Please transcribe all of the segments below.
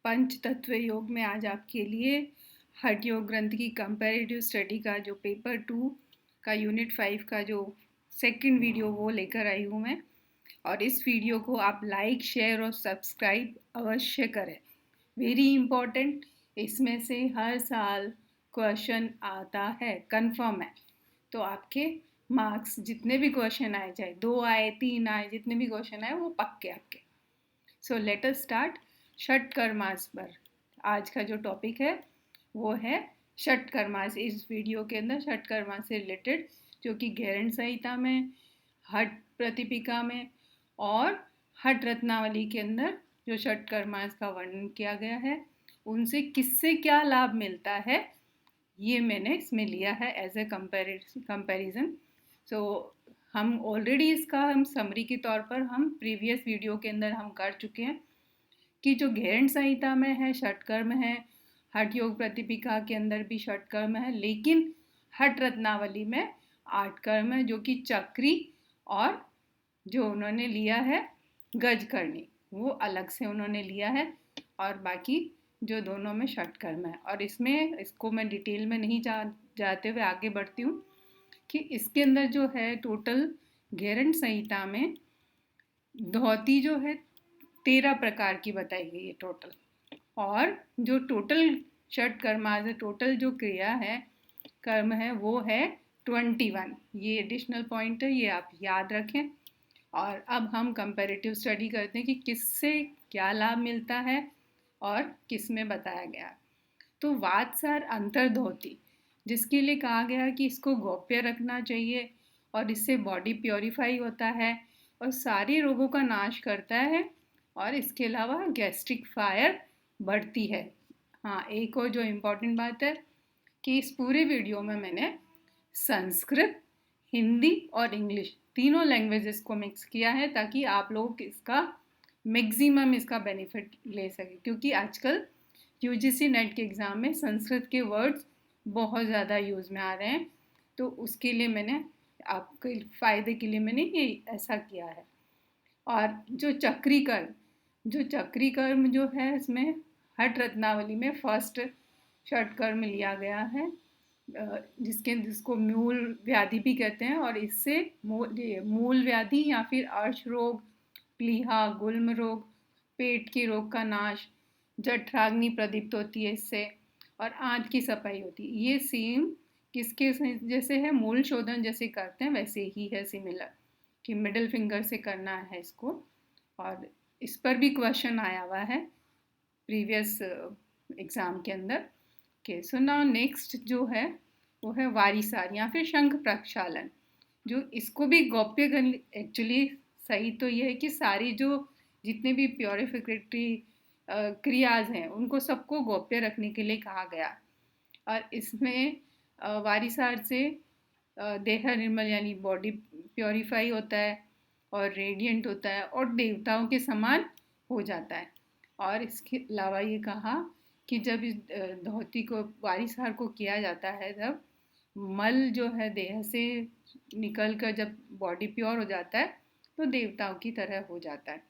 पंच तत्व योग में आज आपके लिए हठ योग ग्रंथ की कंपैरेटिव स्टडी का जो पेपर 2 का यूनिट 5 का जो सेकंड वीडियो वो लेकर आई हूँ मैं। और इस वीडियो को आप लाइक, शेयर और सब्सक्राइब अवश्य करें। वेरी इम्पोर्टेंट, इसमें से हर साल क्वेश्चन आता है, कंफर्म है। तो आपके मार्क्स जितने भी क्वेश्चन आए, चाहे 2 आए 3 आए, जितने भी क्वेश्चन आए वो पक्के आपके। So let us start. षटकर्मास पर आज का जो टॉपिक है वो है षटकर्मास। इस वीडियो के अंदर षटकर्मास से रिलेटेड जो कि घेरण संहिता में, हठ प्रतिपिका में और हठ रत्नावली के अंदर जो षटकर्मास का वर्णन किया गया है, उनसे किससे क्या लाभ मिलता है, ये मैंने इसमें लिया है एज ए कंपैरिजन। सो हम ऑलरेडी इसका हम समरी के तौर पर हम प्रीवियस वीडियो के अंदर हम कर चुके हैं कि जो घेरण संहिता में है षटकर्म है, हठ योग प्रतिपिका के अंदर भी षटकर्म है, लेकिन हठ रत्नावली में 8 कर्म है, जो कि चक्री और जो उन्होंने लिया है गज करनी, वो अलग से उन्होंने लिया है। और बाकी जो दोनों में षटकर्म है, और इसमें इसको मैं डिटेल में नहीं जाते हुए आगे बढ़ती हूँ कि इसके अंदर जो है टोटल घेरण संहिता में धोती जो है 13 प्रकार की बताई गई है टोटल। और जो टोटल षटकर्मास टोटल जो क्रिया है, कर्म है, वो है 21। ये एडिशनल पॉइंट है, ये आप याद रखें। और अब हम कंपैरेटिव स्टडी करते हैं कि किससे क्या लाभ मिलता है और किस में बताया गया। तो वातसार अंतर धोती, जिसके लिए कहा गया कि इसको गोप्य रखना चाहिए और इससे बॉडी प्योरीफाई होता है और सारे रोगों का नाश करता है, और इसके अलावा गैस्ट्रिक फायर बढ़ती है। हाँ, एक और जो इम्पोर्टेंट बात है कि इस पूरे वीडियो में मैंने संस्कृत, हिंदी और इंग्लिश तीनों लैंग्वेजेस को मिक्स किया है ताकि आप लोग इसका मैक्सिमम इसका बेनिफिट ले सकें, क्योंकि आजकल यूजीसी नेट के एग्ज़ाम में संस्कृत के वर्ड्स बहुत ज़्यादा यूज़ में आ रहे हैं। तो उसके लिए मैंने आपके फ़ायदे के लिए मैंने ये ऐसा किया है। और जो चक्रीकर्म जो है, इसमें हठ रत्नावली में फर्स्ट षटकर्म लिया गया है, जिसको मूल व्याधि भी कहते हैं। और इससे मूल व्याधि या फिर अर्श रोग, प्लीहा, गुल्म रोग, पेट के रोग का नाश, जठराग्नि प्रदीप्त होती है इससे, और आंत की सफाई होती है। ये सेम किसके जैसे है, मूल शोधन जैसे करते हैं वैसे ही है, सिमिलर, कि मिडिल फिंगर से करना है इसको। और इस पर भी क्वेश्चन आया हुआ है प्रीवियस एग्ज़ाम के अंदर। ओके, सो नाउ नेक्स्ट जो है वो है वारिसार या फिर शंख प्रक्षालन। जो इसको भी गोप्य कर, एक्चुअली सही तो ये है कि सारी जो जितने भी प्योरिफिकेटरी क्रियाज हैं उनको सबको गोप्य रखने के लिए कहा गया। और इसमें वारिसार से देह निर्मल यानी बॉडी प्योरीफाई होता है और रेडिएंट होता है और देवताओं के समान हो जाता है। और इसके अलावा ये कहा कि जब इस धोती को, वारिसार को किया जाता है, तब मल जो है देह से निकल कर जब बॉडी प्योर हो जाता है तो देवताओं की तरह हो जाता है।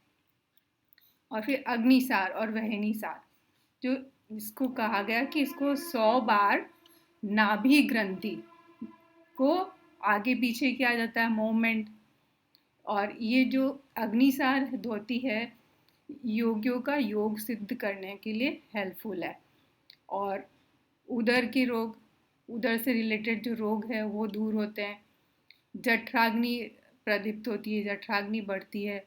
और फिर अग्निसार और वहनीसार, जो इसको कहा गया कि इसको 100 बार नाभि ग्रंथि को आगे पीछे किया जाता है मूवमेंट। और ये जो अग्निसार धोती है, योगियों का योग सिद्ध करने के लिए हेल्पफुल है। और उदर के रोग, उदर से रिलेटेड जो रोग है वो दूर होते हैं। जठराग्नि प्रदीप्त होती है, जठराग्नि बढ़ती है,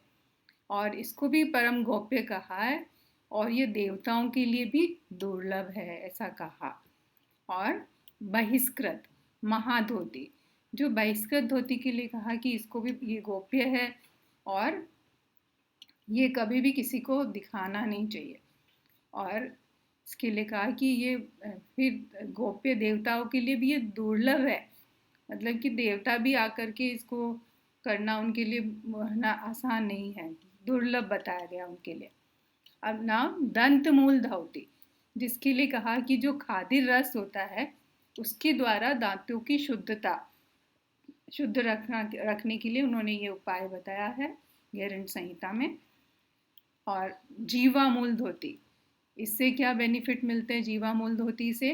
और इसको भी परम गोप्य कहा है, और ये देवताओं के लिए भी दुर्लभ है ऐसा कहा। और बहिष्कृत महाधोती, जो बहिष्कृत धोती के लिए कहा कि इसको भी ये गोप्य है और ये कभी भी किसी को दिखाना नहीं चाहिए। और इसके लिए कहा कि ये फिर गोप्य देवताओं के लिए भी ये दुर्लभ है, मतलब कि देवता भी आकर के इसको करना उनके लिए ना आसान नहीं है, दुर्लभ बताया गया उनके लिए। अब नाम दंत मूल धौती, जिसके लिए कहा कि जो खादिर रस होता है उसके द्वारा दांतों की शुद्ध रखने के लिए उन्होंने ये उपाय बताया है घेरण संहिता में। और जीवा मूल धोती, इससे क्या बेनिफिट मिलते हैं जीवामूल धोती से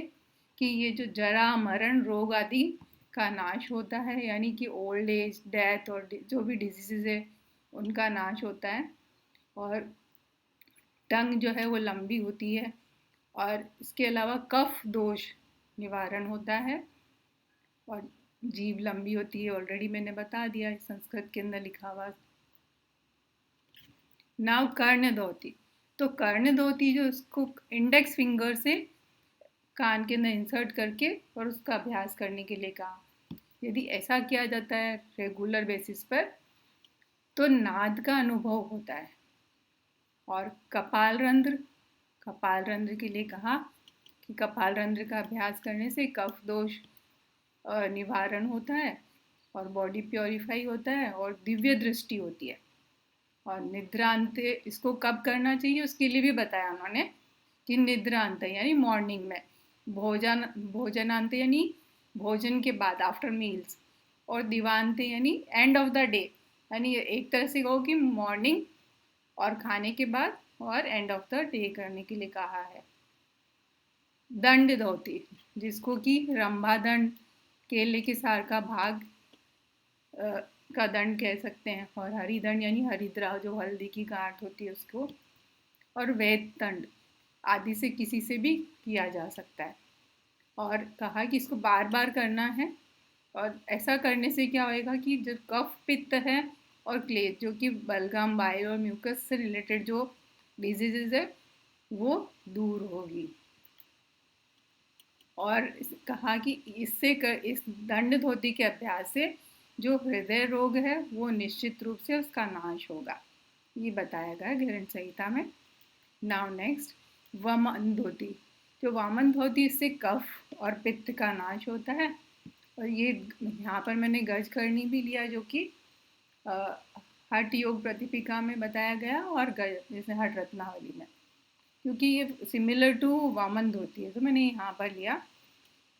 कि ये जो जरा मरण रोग आदि का नाश होता है, यानी कि ओल्ड एज, डेथ और जो भी डिजीज़ है उनका नाश होता है। और टंग जो है वो लंबी होती है। और इसके अलावा कफ दोष निवारण होता है। और जीभ लंबी होती है, ऑलरेडी मैंने बता दिया, संस्कृत के अंदर लिखा हुआ। नाउ कर्ण धोती। तो कर्ण धोती जो उसको इंडेक्स फिंगर से कान के अंदर इंसर्ट करके और उसका अभ्यास करने के लिए कहा। यदि ऐसा किया जाता है रेगुलर बेसिस पर तो नाद का अनुभव होता है। और कपाल रंध्र के लिए कहा कि कपाल रंध्र का अभ्यास करने से कफ दोष निवारण होता है और बॉडी प्योरीफाई होता है और दिव्य दृष्टि होती है। और निद्रांत इसको कब करना चाहिए उसके लिए भी बताया उन्होंने कि निद्रांत यानी मॉर्निंग में, भोजनांत यानी भोजन के बाद, आफ्टर मील्स, और दिवांत यानी एंड ऑफ द डे, यानी एक तरह से कहो कि मॉर्निंग और खाने के बाद और एंड ऑफ द डे करने के लिए कहा है। दंड धोती, जिसको कि रंभा दंड, केले के सार का भाग का दंड कह सकते हैं, और हरी दंड यानी हरिद्रा जो हल्दी की गांठ होती है उसको, और वैद दंड आदि से किसी से भी किया जा सकता है। और कहा कि इसको बार बार करना है। और ऐसा करने से क्या होएगा कि जो कफ पित्त है और क्लेश, जो कि बलगम, बाइल और म्यूकस से रिलेटेड जो डिजीजेज है वो दूर होगी। और कहा कि इस दंड धोती के अभ्यास से जो हृदय रोग है वो निश्चित रूप से उसका नाश होगा। ये बताया गया ग्रंथ संहिता में। नाउ नेक्स्ट, वामन धोती। जो वामन धोती, इससे कफ और पित्त का नाश होता है। और ये यहाँ पर मैंने गज करनी भी लिया, जो कि हठ योग प्रतिपिका में बताया गया और जैसे हठ रत्नावली में, क्योंकि ये सिमिलर टू वामन धोती है, तो मैंने यहाँ पर लिया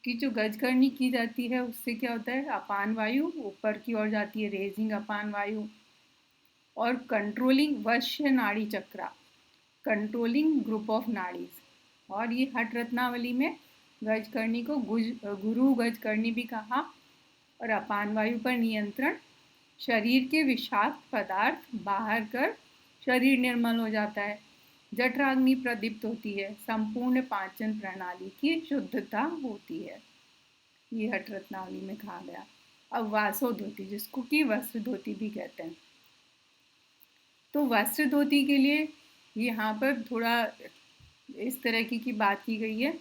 कि जो गज करनी की जाती है उससे क्या होता है, अपान वायु ऊपर की ओर जाती है, रेजिंग अपान वायु, और कंट्रोलिंग वश्य नाड़ी चक्रा, कंट्रोलिंग ग्रुप ऑफ नाड़ीज। और ये हठ रत्नावली में गज करनी को गुरु गज करनी भी कहा। और अपान वायु पर नियंत्रण, शरीर के विषाक्त पदार्थ बाहर कर शरीर निर्मल हो जाता है, जठराग्नि प्रदीप्त होती है, संपूर्ण पाचन प्रणाली की शुद्धता होती है। ये हठ रत्नावली में कहा गया। अब वासो धोती, जिसको कि वस्त्र धोती भी कहते हैं। तो वस्त्र धोती के लिए यहाँ पर थोड़ा इस तरह की बात की गई है।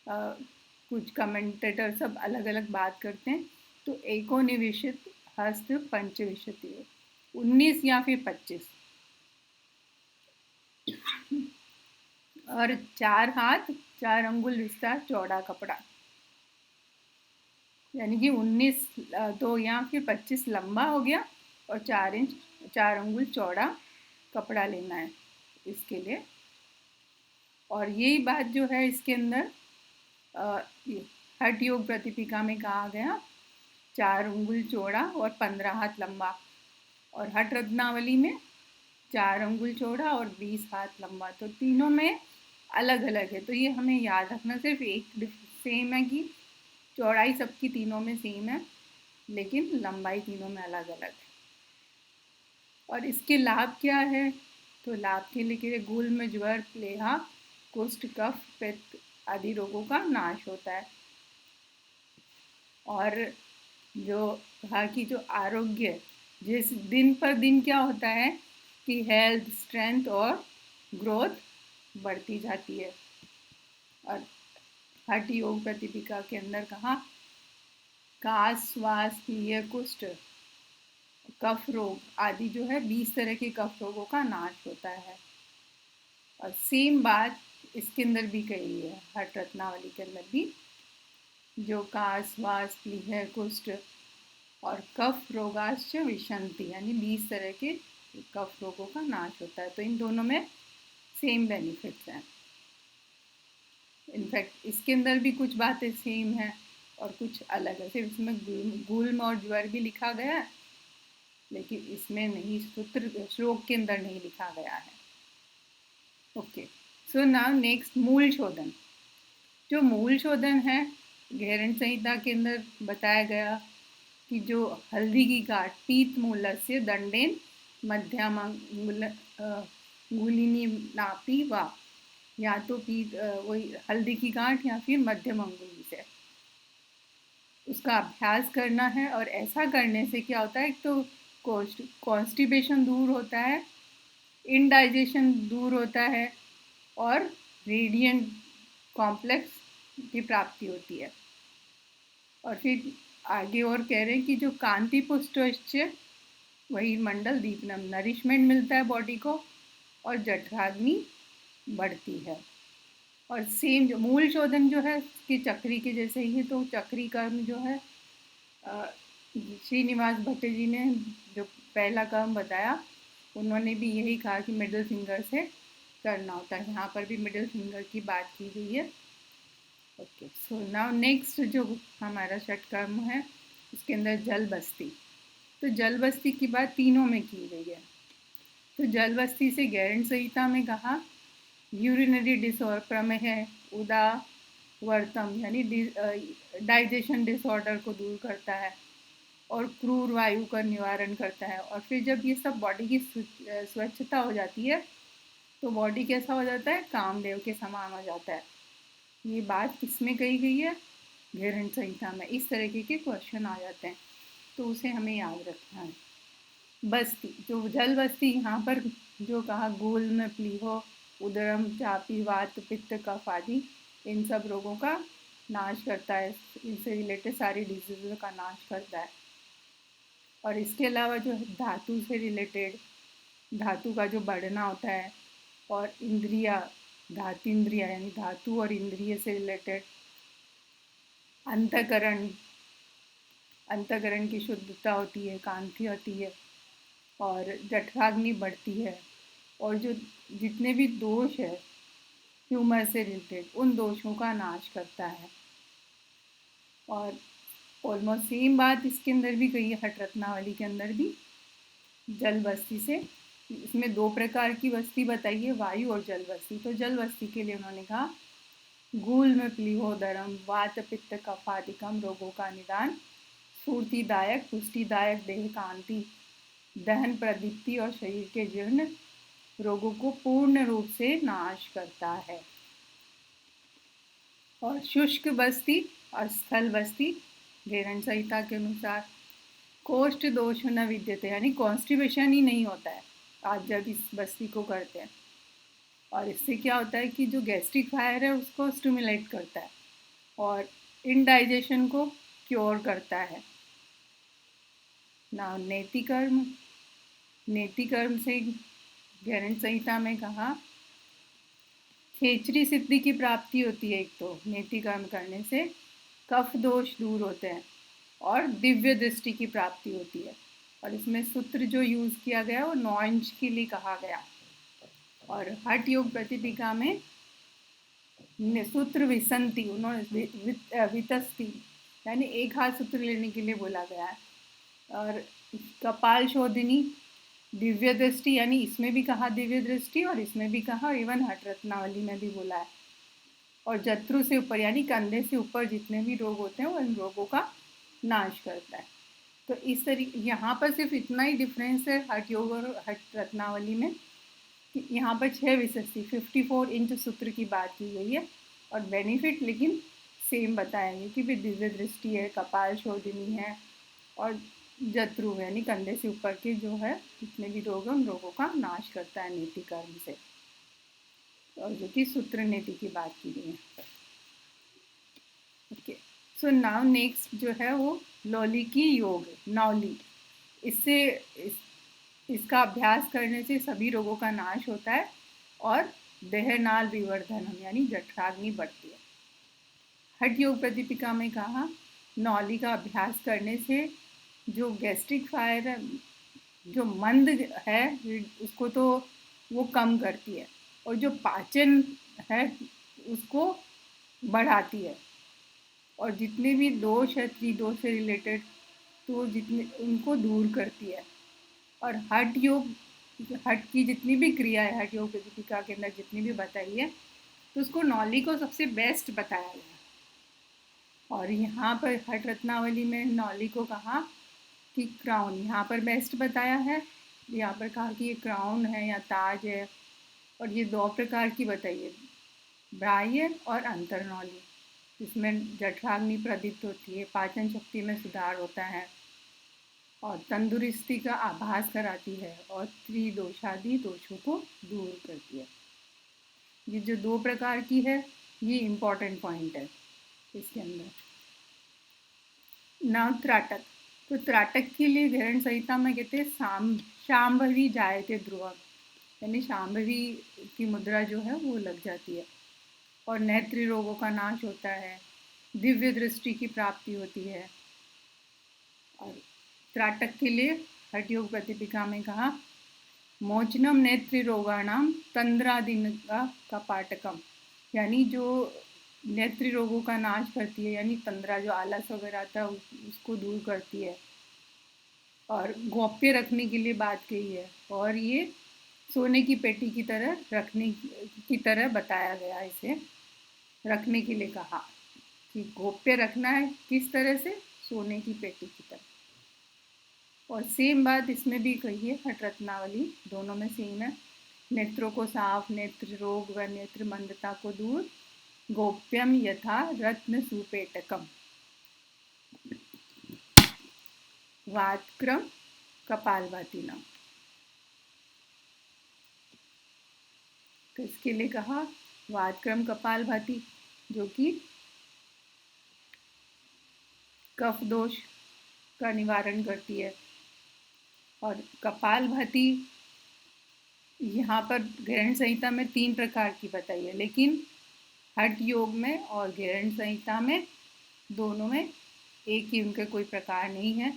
कुछ कमेंटेटर सब अलग अलग बात करते हैं। तो एकोनिविशत हस्त पंचविशति, 19 या फिर 25, और 4 हाथ 4 अंगुल विस्तार चौड़ा कपड़ा, यानी कि 19 तो या फिर 25 लंबा हो गया और 4 इंच 4 अंगुल चौड़ा कपड़ा लेना है इसके लिए। और यही बात जो है इसके अंदर हठ योग प्रतिपिका में कहा गया, 4 अंगुल चौड़ा और 15 हाथ लंबा। और हठ रत्नावली में 4 अंगुल चौड़ा और 20 हाथ लंबा। तो तीनों में अलग अलग है, तो ये हमें याद रखना। सिर्फ एक सेम है कि चौड़ाई सबकी तीनों में सेम है, लेकिन लंबाई तीनों में अलग अलग है। और इसके लाभ क्या है, तो लाभ के लिए गुल्म, ज्वर, प्लेहा, कुष्ठ, कफ, पित्त आदि रोगों का नाश होता है। और जो कहा कि जो आरोग्य, जिस दिन पर दिन क्या होता है कि हेल्थ, स्ट्रेंथ और ग्रोथ बढ़ती जाती है। और हठ योग प्रतिपिका के अंदर कहा, कास, श्वास, प्लीह, कुष्ठ, कफ रोग आदि जो है 20 तरह के कफ रोगों का नाश होता है। और सेम बात इसके अंदर भी कही है, हठ रत्नावली के अंदर भी, जो कास, श्वास, प्लीह, कुष्ठ और कफ रोगाश्च विशंति, यानी 20 तरह के कफ रोगों का नाश होता है। तो इन दोनों में सेम बेनिफिट्स हैं। इनफैक्ट इसके अंदर भी कुछ बातें सेम हैं और कुछ अलग है। सिर्फ इसमें गुल्म और ज्वर भी लिखा गया है, लेकिन इसमें नहीं, सूत्र श्लोक के अंदर नहीं लिखा गया है। ओके, सो नाउ नेक्स्ट मूल शोधन। जो मूल शोधन है गहरण संहिता के अंदर बताया गया कि जो हल्दी की गांठ पीत मूलस्य दंडेन मध्यमांगुलिनी नापी वा, या तो पीत वही हल्दी की गांठ या फिर मध्यम अंगुली से उसका अभ्यास करना है। और ऐसा करने से क्या होता है, एक तो कॉन्स्टिपेशन दूर होता है, इनडाइजेशन दूर होता है और रेडियंट कॉम्प्लेक्स की प्राप्ति होती है। और फिर आगे और कह रहे हैं कि जो कांति पुष्टोच्च वही मंडल दीपनम नरिशमेंट मिलता है बॉडी को और जठराग्नि बढ़ती है। और सेम जो मूल शोधन जो है कि चक्री के जैसे ही, तो चक्री कर्म जो है श्रीनिवास भट्ट जी ने जो पहला कर्म बताया उन्होंने भी यही कहा कि मिडिल फिंगर से करना होता है। यहाँ पर भी मिडिल फिंगर की बात की गई है। ओके, सो नाउ नेक्स्ट जो हमारा षट कर्म है उसके अंदर जल बस्ती। तो जल बस्ती की बात तीनों में की गई है। तो जल बस्ती से गैरन संहिता में कहा यूरिनरी डिसऑर्डर प्रमेह उदावर्तम यानी डाइजेशन डिसऑर्डर को दूर करता है और क्रूर वायु का निवारण करता है। और फिर जब ये सब बॉडी की स्वच्छता हो जाती है तो बॉडी कैसा हो जाता है, कामदेव के समान हो जाता है। ये बात किसमें कही गई है, गहरण संहिता में। इस तरीके के क्वेश्चन आ जाते हैं तो उसे हमें याद रखना है। बस्ती, जो जल बस्ती यहाँ पर जो कहा गूल में प्लीहो उदरम चापी वात पित्त कफ आदि इन सब रोगों का नाश करता है, इनसे रिलेटेड सारी डिजीज़ का नाश करता है। और इसके अलावा जो धातु से रिलेटेड धातु का जो बढ़ना होता है और इंद्रिया धातुंद्रिया यानी धातु और इंद्रिय से रिलेटेड अंतकरण की शुद्धता होती है, कांति होती है और जठराग्नि बढ़ती है। और जो जितने भी दोष है ह्यूमर से रिलेटेड उन दोषों का नाश करता है। और ऑलमोस्ट सेम बात इसके अंदर भी कही है, हठ रत्नावली के अंदर भी जल बस्ती से। इसमें दो प्रकार की बस्ती बताई है, वायु और जल बस्ती। तो जल बस्ती के लिए उन्होंने कहा गूल में प्लीहोदरम वात पित्त कफादिकम रोगों का निदान, स्फूर्तिदायक पुष्टिदायक देह कांति दहन प्रदीप्ति और शरीर के जीर्ण रोगों को पूर्ण रूप से नाश करता है। और शुष्क बस्ती और स्थल बस्ती गहरण संहिता के अनुसार कोष्ठ दोष न विद्यते यानी कॉन्स्टिपेशन ही नहीं होता है आज जब इस बस्ती को करते हैं। और इससे क्या होता है कि जो गैस्ट्रिक फायर है उसको स्टिमुलेट करता है और इनडाइजेशन को क्योर करता है। ना नेति कर्म से गहरण संहिता में कहा खेचरी सिद्धि की प्राप्ति होती है। एक तो नेति कर्म करने से कफ दोष दूर होते हैं और दिव्य दृष्टि की प्राप्ति होती है। और इसमें सूत्र जो यूज़ किया गया वो 9 इंच के लिए कहा गया। और हठ योग प्रतिपिका में सूत्र विसंति उन्होंने वितस्ती यानी एक हाथ सूत्र लेने के लिए बोला गया है। और कपाल शोधिनी दिव्य दृष्टि यानी इसमें भी कहा दिव्य दृष्टि और इसमें भी कहा, इवन हठ रत्नावली में भी बोला है। और जत्रु से ऊपर यानी कंधे से ऊपर जितने भी रोग होते हैं वो इन रोगों का नाश करता है। तो इस तरीके यहाँ पर सिर्फ इतना ही डिफरेंस है हठ योग और हठ रत्नावली में कि यहाँ पर 6 विशेषती 54 इंच सूत्र की बात की गई है और बेनिफिट लेकिन सेम बताया गया कि भी दिव्य दृष्टि है, कपाल शोधिनी है और जत्रु यानी कंधे से ऊपर के जो है जितने भी रोग हैं उन रोगों का नाश करता है नीति कर्म से। और जो कि सूत्र नीति की बात की गई है। ओके, सो नाउ नेक्स्ट जो है वो लौली की योग नौली। इससे इसका अभ्यास करने से सभी रोगों का नाश होता है और देहनाल विवर्धनम यानी जठराग्नि बढ़ती है। हठ योग प्रतिपिका में कहा नौली का अभ्यास करने से जो गैस्ट्रिक फायर जो मंद है उसको तो वो कम करती है और जो पाचन है उसको बढ़ाती है। और जितने भी दोष है त्रिदोष से रिलेटेड तो जितने उनको दूर करती है। और हठ की जितनी भी क्रिया है हठ योग प्रतिपिका के अंदर जितनी भी बताई है तो उसको नॉली को सबसे बेस्ट बताया गया। और यहाँ पर हट रत्नावली में नॉली को कहा कि क्राउन यहाँ पर बेस्ट बताया है। यहाँ पर कहा कि ये क्राउन है या ताज है। और ये 2 प्रकार की बताइए, बाह्य और अंतर्नौली, जिसमें जठराग्नि प्रदीप्त होती है, पाचन शक्ति में सुधार होता है और तंदुरुस्ती का आभास कराती है और त्रिदोषादि दोषों को दूर करती है। ये जो 2 प्रकार की है ये इम्पॉर्टेंट पॉइंट है इसके अंदर। नाम त्राटक, तो त्राटक के लिए ग्रहण संहिता में कहते हैं शांभवी जायते ध्रुवम, यानी शांभवी की मुद्रा जो है वो लग जाती है और नेत्र रोगों का नाश होता है, दिव्य दृष्टि की प्राप्ति होती है। और त्राटक के लिए हठ योग प्रतिपिका में कहा मोचनम नेत्र रोगाणाम तंद्रादिनगा कपाटकम, यानी जो नेत्र रोगों का नाश करती है, यानी तंद्रा जो आलस वगैरह आता है उसको दूर करती है और गोप्य रखने के लिए बात कही है। और ये सोने की पेटी की तरह रखने की तरह बताया गया, इसे रखने के लिए कहा कि गोप्य रखना है किस तरह से, सोने की पेटी की तरह। और सेम बात इसमें भी कही है हठ रत्नावली, दोनों में सेम है। नेत्रों को साफ, नेत्र रोग व नेत्र मंदता को दूर, गोप्यम यथा रत्न सुपेटकम, वातक्रम कपालभातिनम। तो इसके लिए कहा वातक्रम कपालभाति, जो कि कफ दोष का निवारण करती है। और कपालभाति यहाँ पर ग्रहण संहिता में 3 प्रकार की बताई है, लेकिन हठ योग में और ग्रहण संहिता में दोनों में एक ही उनके कोई प्रकार नहीं है।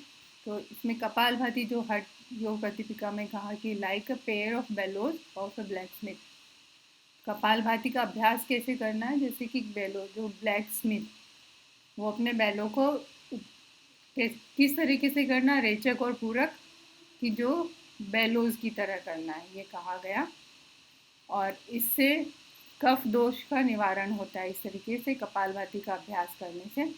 तो इसमें कपालभाति जो हठ योग प्रतिपिका में कहा कि like a pair of bellows of a black Smith, kapalbhati का अभ्यास कैसे करना है, जैसे कि बेलो जो ब्लैक स्मिथ वो अपने बैलों को किस तरीके से करना, रेचक और पूरक कि जो बेलोज की तरह करना है, ये कहा गया। और इससे कफ दोष का निवारण होता है इस तरीके से कपालभाति का अभ्यास करने से।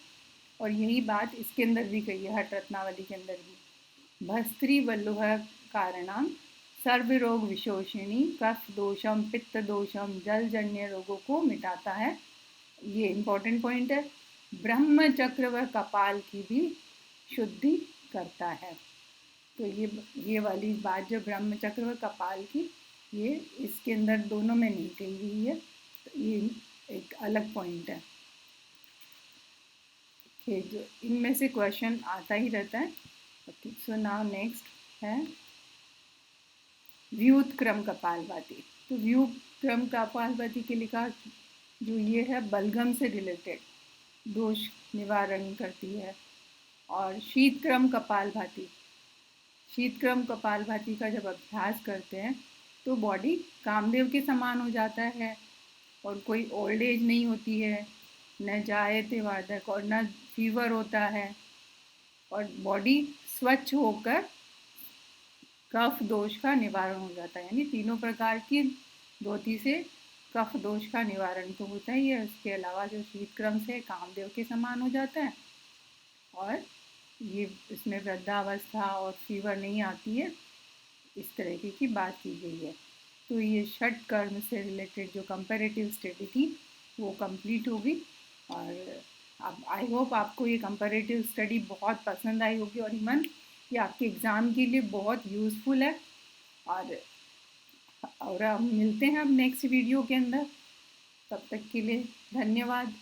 और यही बात इसके अंदर भी कही है, हठ रत्नावली के अंदर भी। भस्त्री वल्लुह कारणम सर्व रोग विशोषिणी, कफ दोषम, पित्त दोषम, जलजन्य रोगों को मिटाता है, ये इम्पोर्टेंट पॉइंट है। ब्रह्म चक्र व कपाल की भी शुद्धि करता है। तो ये वाली बात जो ब्रह्म चक्र व कपाल की, ये इसके अंदर दोनों में नहीं कही हुई है, तो ये एक अलग पॉइंट है। जो इनमें से क्वेश्चन आता ही रहता है। ओके, सो नाउ नेक्स्ट है व्युत क्रम कपालभाति। तो व्युत क्रम कपालभाति के लिखा जो ये है बलगम से रिलेटेड, दोष निवारण करती है। और शीतक्रम कपालभाति, शीतक्रम कपालभाति का जब अभ्यास करते हैं तो बॉडी कामदेव के समान हो जाता है और कोई ओल्ड एज नहीं होती है, न जायते वार्धक और न फीवर होता है, और बॉडी स्वच्छ होकर कफ दोष का निवारण हो जाता है। यानी तीनों प्रकार की धोती से कफ दोष का निवारण तो होता ही है, उसके अलावा जो शीतक्रम से कामदेव के समान हो जाता है और ये इसमें वृद्धावस्था और फीवर नहीं आती है, इस तरीके की बात की गई है। तो ये षट कर्म से रिलेटेड जो कंपैरेटिव स्टडी थी वो कंप्लीट होगी। और अब आई होप आपको ये कंपैरेटिव स्टडी बहुत पसंद आई होगी और इवन ये आपके एग्ज़ाम के लिए बहुत यूज़फुल है। और हम मिलते हैं अब नेक्स्ट वीडियो के अंदर, तब तक के लिए धन्यवाद।